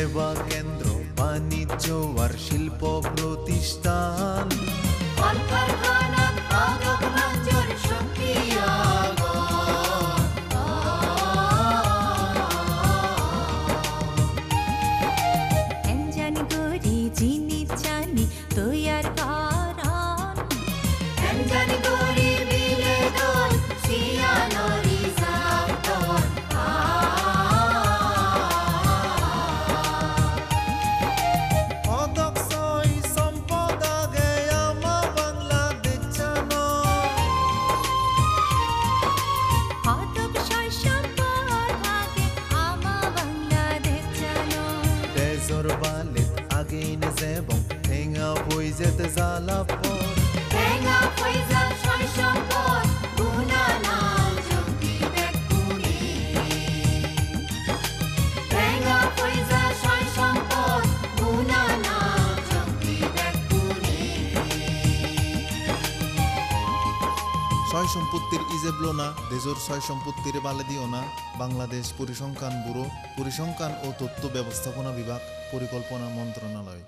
সেবা কেন্দ্র, বাণিজ্য আর শিল্প প্রতিষ্ঠান, তৈয়ার করান অদক্ষই সম্পদ আগে আমা বাংলাদেশ জানো, অদক্ষই সম্পদ আগে আমা বাংলাদেশ জানো, তেজর বালেত আগেইন জেবং ঠেঙা পইজেত জালাপর, ঠেঙা পইজা ছয় সম্পদ গুণানাল জঙ্গি বেকুনি, ঠেঙা পইজা ছয় সম্পদ গুণানাল জঙ্গি বেকুনি। ছয় সম্পত্তির ইজেবলো না, দেজর ছয় সম্পত্তির বালে দিও না। বাংলাদেশ পরিসংখ্যান ব্যুরো, পরিসংখ্যান ও তথ্য ব্যবস্থাপনা বিভাগ, পরিকল্পনা মন্ত্রণালয়।